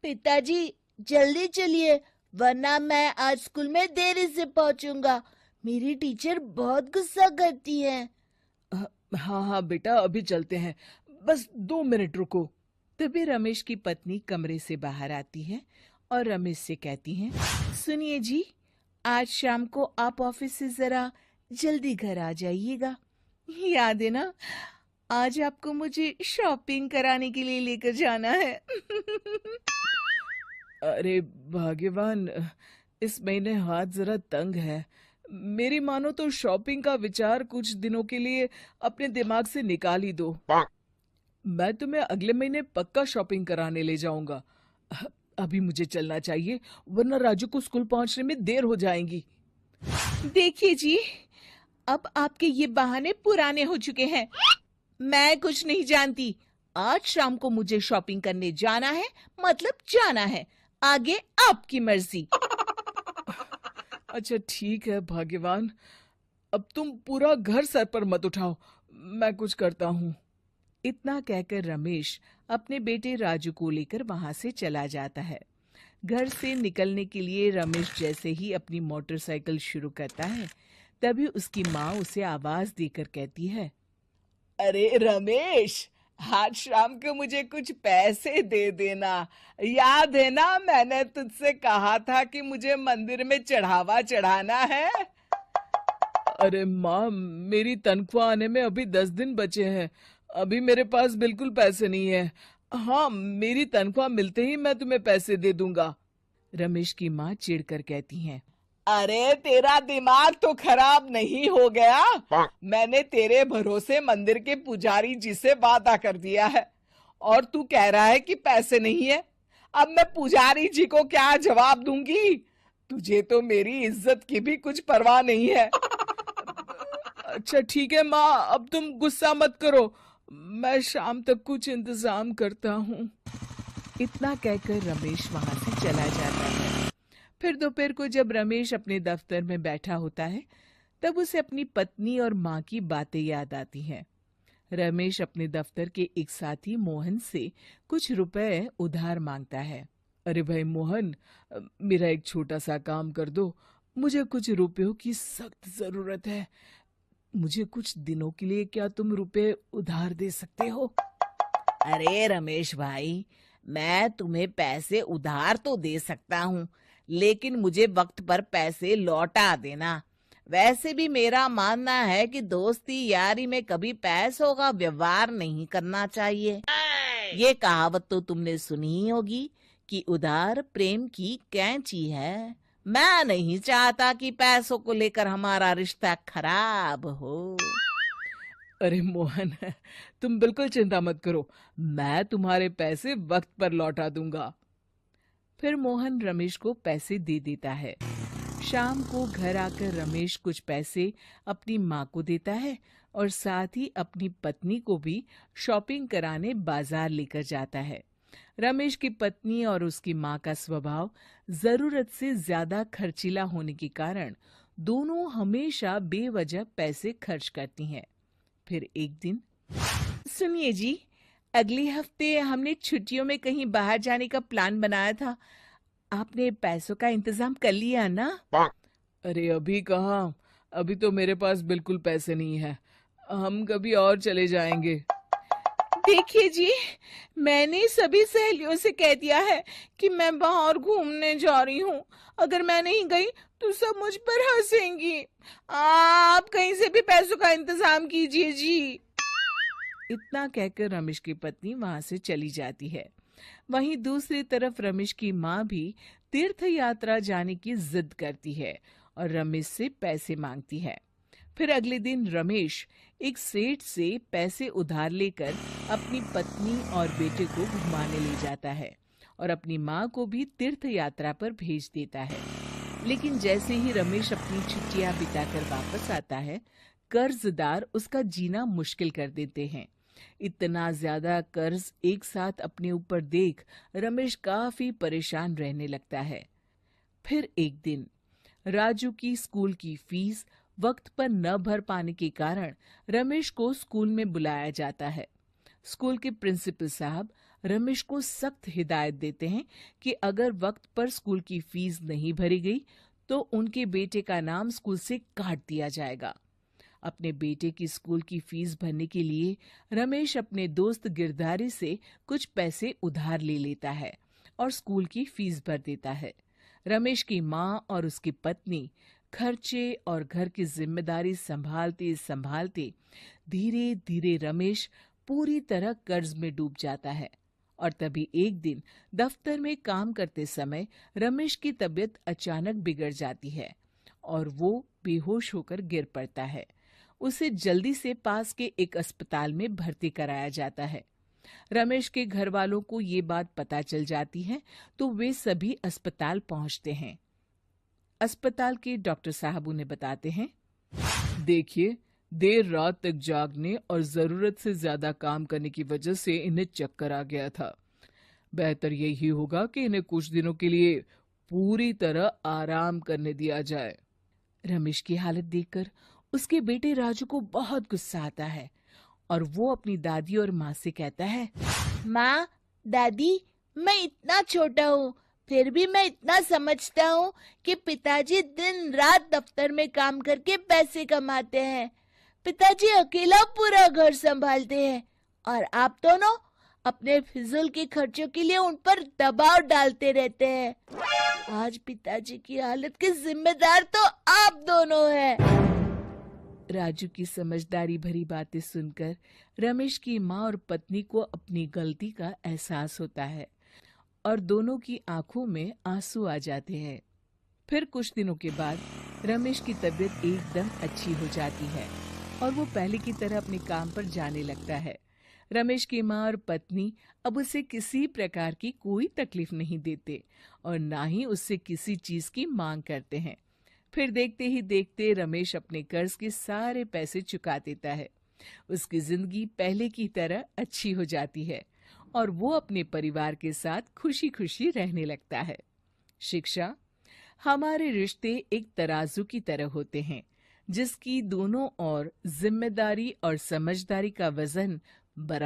पिताजी, जल्दी चलिए, वरना मैं आज स्कूल में देरी से पहुंचूंगा। मेरी टीचर बहुत गुस्सा करती है। हाँ हाँ बेटा, अभी चलते हैं, बस 2 मिनट रुको। तभी रमेश की पत्नी कमरे से बाहर आती है और रमेश से कहती हैं, सुनिए जी, आज शाम को आप ऑफिस से जरा जल्दी घर आ जाइएगा। याद है ना, आज आपको मुझे शॉपिंग कराने के लिए लेकर जाना है। अरे भाग्यवान, इस महीने हाथ जरा तंग है। मेरी मानो तो शॉपिंग का विचार कुछ दिनों के लिए अपने दिमाग से निकाल ही दो। मैं तुम्हें अगले महीने पक्का शॉपिंग कराने ले जाऊंगा। अभी मुझे चलना चाहिए, वरना राजू को स्कूल पहुंचने में देर हो जाएगी। देखिए जी, अब आपके ये बहाने पुराने हो चुके हैं। मैं कुछ नहीं जानती। आज शाम को मुझे शॉपिंग करने जाना है, मतलब जाना है। आगे आपकी मर्जी। अच्छा ठीक है भाग्यवान, अब तुम पूरा घर सर पर मत उठाओ, मैं कुछ करता हूँ। इतना कहकर रमेश अपने बेटे राजू को लेकर वहां से चला जाता है। घर से निकलने के लिए रमेश जैसे ही अपनी मोटरसाइकिल शुरू करता है, तभी उसकी माँ उसे आवाज देकर कहती है, अरे रमेश, आज शाम को मुझे कुछ पैसे दे देना। याद है ना, मैंने तुझसे कहा था कि मुझे मंदिर में चढ़ावा चढ़ाना है। अरे माँ, मेरी तनख्वाह आने में अभी 10 दिन बचे हैं। अभी मेरे पास बिल्कुल पैसे नहीं है। हाँ, मेरी तनख्वाह मिलते ही मैं तुम्हें पैसे दे दूंगा। रमेश की माँ चिढ़कर कहती हैं, अरे तेरा दिमाग तो खराब नहीं हो गया? मैंने तेरे भरोसे मंदिर के पुजारी जी से वादा कर दिया है और तू कह रहा है कि पैसे नहीं है। अब मैं पुजारी जी को क्या जवाब दूंगी? तुझे तो मेरी इज्जत की भी कुछ परवाह नहीं है। अच्छा ठीक है माँ, अब तुम गुस्सा मत करो, मैं शाम तक कुछ इंतजाम करता हूँ। इतना कहकर रमेश वहां से चला जाता है। फिर दोपहर को जब रमेश अपने दफ्तर में बैठा होता है, तब उसे अपनी पत्नी और माँ की बातें याद आती हैं। रमेश अपने दफ्तर के एक साथी मोहन से कुछ रुपए उधार मांगता है। अरे भाई मोहन, मेरा एक छोटा सा काम कर दो, मुझे कुछ रुपयों की सख्त जरूरत है। मुझे कुछ दिनों के लिए क्या तुम रुपए उधार दे सकते हो? अरे रमेश भाई, मैं तुम्हें पैसे उधार तो दे सकता हूँ, लेकिन मुझे वक्त पर पैसे लौटा देना। वैसे भी मेरा मानना है कि दोस्ती यारी में कभी पैसों का व्यवहार नहीं करना चाहिए। ये कहावत तो तुमने सुनी ही होगी कि उधार प्रेम की कैंची है। मैं नहीं चाहता कि पैसों को लेकर हमारा रिश्ता खराब हो। अरे मोहन, तुम बिल्कुल चिंता मत करो, मैं तुम्हारे पैसे वक्त पर लौटा दूंगा। फिर मोहन रमेश को पैसे दे देता है। शाम को घर आकर रमेश कुछ पैसे अपनी माँ को देता है और साथ ही अपनी पत्नी को भी शॉपिंग कराने बाजार लेकर जाता है। रमेश की पत्नी और उसकी माँ का स्वभाव जरूरत से ज्यादा खर्चीला होने के कारण दोनों हमेशा बेवजह पैसे खर्च करती हैं। फिर एक दिन, सुनिए जी, अगले हफ्ते हमने छुट्टियों में कहीं बाहर जाने का प्लान बनाया था। आपने पैसों का इंतजाम कर लिया ना? अरे अभी कहाँ, अभी तो मेरे पास बिल्कुल पैसे नहीं है। हम कभी और चले जाएंगे। देखिए जी, मैंने सभी सहेलियों से कह दिया है कि मैं बाहर घूमने जा रही हूँ। अगर मैं नहीं गई तो सब मुझ पर हंसेंगी। आप कहीं से भी पैसों का इंतजाम कीजिए जी। इतना कहकर रमेश की पत्नी वहां से चली जाती है। वहीं दूसरी तरफ रमेश की माँ भी तीर्थ यात्रा जाने की जिद करती है और रमेश से पैसे मांगती है। फिर अगले दिन रमेश एक सेठ से पैसे उधार लेकर अपनी पत्नी और बेटे को घुमाने ले जाता है और अपनी माँ को भी तीर्थ यात्रा पर भेज देता है। लेकिन जैसे ही रमेश अपनी छुट्टियां बिताकर वापस आता है, कर्जदार उसका जीना मुश्किल कर देते हैं। इतना ज्यादा कर्ज एक साथ अपने ऊपर देख रमेश काफी परेशान रहने लगता है। फिर एक दिन राजू की स्कूल की फीस वक्त पर न भर पाने के कारण रमेश को स्कूल में बुलाया जाता है। स्कूल के प्रिंसिपल साहब रमेश को सख्त हिदायत देते हैं कि अगर वक्त पर स्कूल की फीस नहीं भरी गई तो उनके बेटे का नाम स्कूल से काट दिया जाएगा। अपने बेटे की स्कूल की फीस भरने के लिए रमेश अपने दोस्त गिरधारी से कुछ पैसे उधार ले लेता है और स्कूल की फीस भर देता है। रमेश की माँ और उसकी पत्नी खर्चे और घर की जिम्मेदारी संभालते संभालते धीरे धीरे रमेश पूरी तरह कर्ज में डूब जाता है। और तभी एक दिन दफ्तर में काम करते समय रमेश की तबीयत अचानक बिगड़ जाती है और वो बेहोश होकर गिर पड़ता है। उसे जल्दी से पास के एक अस्पताल में भर्ती कराया जाता है। रमेश के घर वालों को ये बात पता चल जाती है तो वे सभी अस्पताल पहुंचते हैं। अस्पताल के डॉक्टर साहब उन्हें बताते हैं, देखिए, देर रात तक जागने और जरूरत से ज्यादा काम करने की वजह से इन्हें चक्कर आ गया था। बेहतर यही होगा कि इन्हें कुछ दिनों के लिए पूरी तरह आराम करने दिया जाए। रमेश की हालत देखकर उसके बेटे राजू को बहुत गुस्सा आता है और वो अपनी दादी और माँ से कहता है, माँ, दादी, मैं इतना छोटा हूँ, फिर भी मैं इतना समझता हूँ कि पिताजी दिन रात दफ्तर में काम करके पैसे कमाते हैं। पिताजी अकेला पूरा घर संभालते हैं और आप दोनों अपने फिजूल के खर्चों के लिए उन पर दबाव डालते रहते हैं। आज पिताजी की हालत के जिम्मेदार तो आप दोनों हैं। राजू की समझदारी भरी बातें सुनकर रमेश की माँ और पत्नी को अपनी गलती का एहसास होता है और दोनों की आंखों में आंसू आ जाते हैं। फिर कुछ दिनों के बाद रमेश की तबीयत एकदम अच्छी हो जाती है और वो पहले की तरह अपने काम पर जाने लगता है। रमेश की माँ और पत्नी अब उसे किसी प्रकार की कोई तकलीफ नहीं देते और ना ही उससे किसी चीज की मांग करते हैं। फिर देखते ही देखते रमेश अपने कर्ज के सारे पैसे चुका देता है। उसकी जिंदगी पहले की तरह अच्छी हो जाती है और वो अपने परिवार के साथ खुशी खुशी रहने लगता है। शिक्षा, हमारे रिश्ते एक तराजू की तरह होते हैं जिसकी दोनों ओर जिम्मेदारी और समझदारी का वजन बराबर